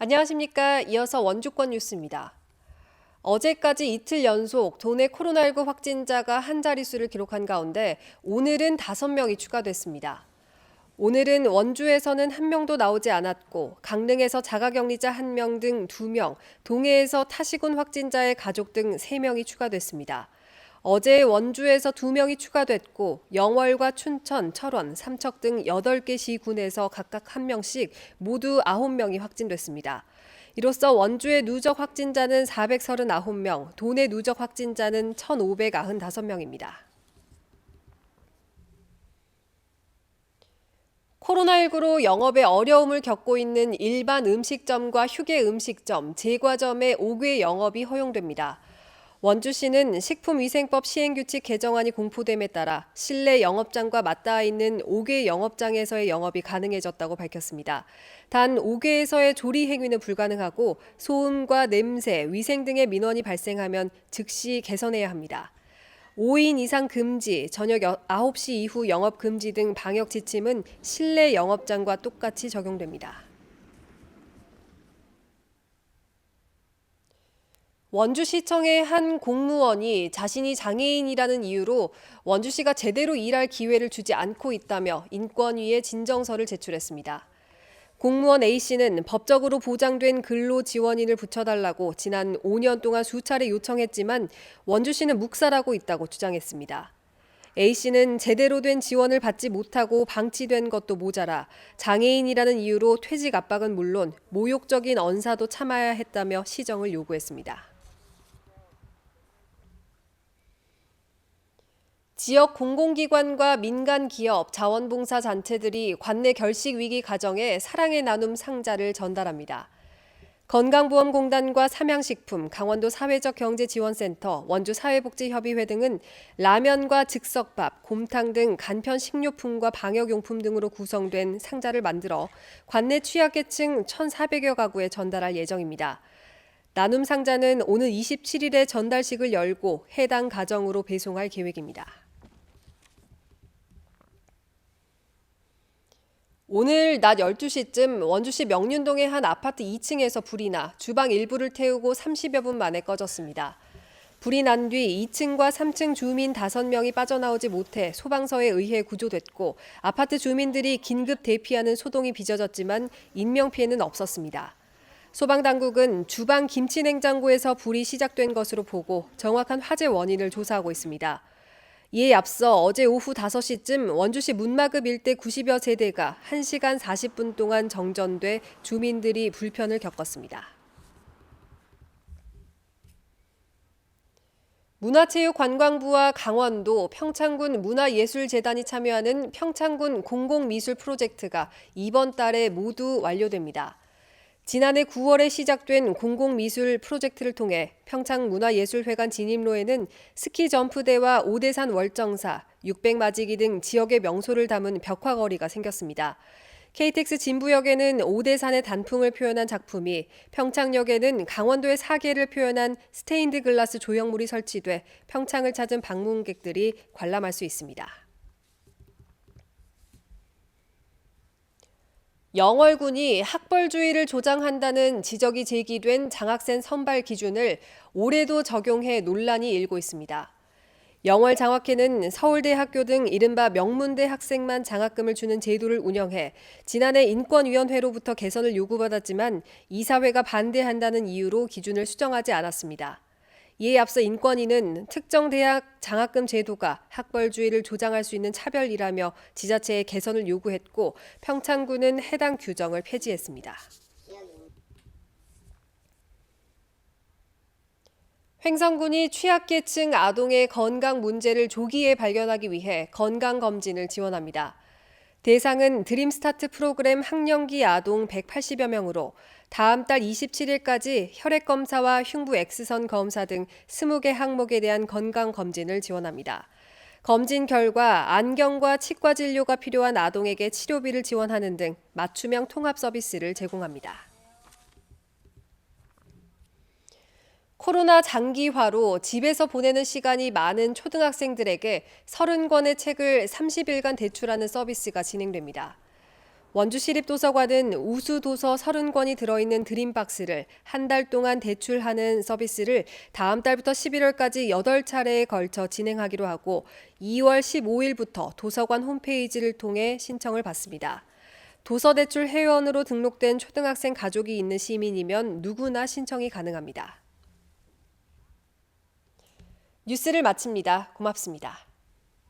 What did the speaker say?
안녕하십니까. 이어서 원주권 뉴스입니다. 어제까지 이틀 연속 도내 코로나19 확진자가 한 자릿수를 기록한 가운데 오늘은 5명이 추가됐습니다. 오늘은 원주에서는 1명도 나오지 않았고 강릉에서 자가격리자 1명 등 2명, 동해에서 타시군 확진자의 가족 등 3명이 추가됐습니다. 어제 원주에서 2명이 추가됐고 영월과 춘천, 철원, 삼척 등 8개 시군에서 각각 1명씩 모두 9명이 확진됐습니다. 이로써 원주의 누적 확진자는 439명, 도내 누적 확진자는 1,595명입니다. 코로나19로 영업에 어려움을 겪고 있는 일반 음식점과 휴게 음식점, 제과점의 5개 영업이 허용됩니다. 원주시는 식품위생법 시행규칙 개정안이 공포됨에 따라 실내 영업장과 맞닿아 있는 5개 영업장에서의 영업이 가능해졌다고 밝혔습니다. 단 5개에서의 조리 행위는 불가능하고 소음과 냄새, 위생 등의 민원이 발생하면 즉시 개선해야 합니다. 5인 이상 금지, 저녁 9시 이후 영업 금지 등 방역 지침은 실내 영업장과 똑같이 적용됩니다. 원주시청의 한 공무원이 자신이 장애인이라는 이유로 원주시가 제대로 일할 기회를 주지 않고 있다며 인권위에 진정서를 제출했습니다. 공무원 A씨는 법적으로 보장된 근로지원인을 붙여달라고 지난 5년 동안 수차례 요청했지만 원주시는 묵살하고 있다고 주장했습니다. A씨는 제대로 된 지원을 받지 못하고 방치된 것도 모자라 장애인이라는 이유로 퇴직 압박은 물론 모욕적인 언사도 참아야 했다며 시정을 요구했습니다. 지역 공공기관과 민간 기업, 자원봉사 단체들이 관내 결식 위기 가정에 사랑의 나눔 상자를 전달합니다. 건강보험공단과 삼양식품, 강원도 사회적경제지원센터, 원주사회복지협의회 등은 라면과 즉석밥, 곰탕 등 간편 식료품과 방역용품 등으로 구성된 상자를 만들어 관내 취약계층 1,400여 가구에 전달할 예정입니다. 나눔 상자는 오는 27일에 전달식을 열고 해당 가정으로 배송할 계획입니다. 오늘 낮 12시쯤 원주시 명륜동의 한 아파트 2층에서 불이 나 주방 일부를 태우고 30여 분 만에 꺼졌습니다. 불이 난 뒤 2층과 3층 주민 5명이 빠져나오지 못해 소방서에 의해 구조됐고 아파트 주민들이 긴급 대피하는 소동이 빚어졌지만 인명피해는 없었습니다. 소방당국은 주방 김치냉장고에서 불이 시작된 것으로 보고 정확한 화재 원인을 조사하고 있습니다. 이에 앞서 어제 오후 5시쯤 원주시 문마급 일대 90여 세대가 1시간 40분 동안 정전돼 주민들이 불편을 겪었습니다. 문화체육관광부와 강원도 평창군 문화예술재단이 참여하는 평창군 공공미술 프로젝트가 이번 달에 모두 완료됩니다. 지난해 9월에 시작된 공공미술 프로젝트를 통해 평창문화예술회관 진입로에는 스키 점프대와 오대산 월정사, 600마지기 등 지역의 명소를 담은 벽화거리가 생겼습니다. KTX 진부역에는 오대산의 단풍을 표현한 작품이, 평창역에는 강원도의 사계를 표현한 스테인드 글라스 조형물이 설치돼 평창을 찾은 방문객들이 관람할 수 있습니다. 영월군이 학벌주의를 조장한다는 지적이 제기된 장학생 선발 기준을 올해도 적용해 논란이 일고 있습니다. 영월 장학회는 서울대학교 등 이른바 명문대 학생만 장학금을 주는 제도를 운영해 지난해 인권위원회로부터 개선을 요구받았지만 이사회가 반대한다는 이유로 기준을 수정하지 않았습니다. 이에 앞서 인권위는 특정 대학 장학금 제도가 학벌주의를 조장할 수 있는 차별이라며 지자체에 개선을 요구했고 평창군은 해당 규정을 폐지했습니다. 횡성군이 취약계층 아동의 건강 문제를 조기에 발견하기 위해 건강검진을 지원합니다. 대상은 드림스타트 프로그램 학령기 아동 180여 명으로 다음 달 27일까지 혈액검사와 흉부 X선 검사 등 20개 항목에 대한 건강검진을 지원합니다. 검진 결과 안경과 치과 진료가 필요한 아동에게 치료비를 지원하는 등 맞춤형 통합 서비스를 제공합니다. 코로나 장기화로 집에서 보내는 시간이 많은 초등학생들에게 30권의 책을 30일간 대출하는 서비스가 진행됩니다. 원주시립도서관은 우수도서 30권이 들어있는 드림박스를 한 달 동안 대출하는 서비스를 다음 달부터 11월까지 8차례에 걸쳐 진행하기로 하고 2월 15일부터 도서관 홈페이지를 통해 신청을 받습니다. 도서대출 회원으로 등록된 초등학생 가족이 있는 시민이면 누구나 신청이 가능합니다. 뉴스를 마칩니다. 고맙습니다.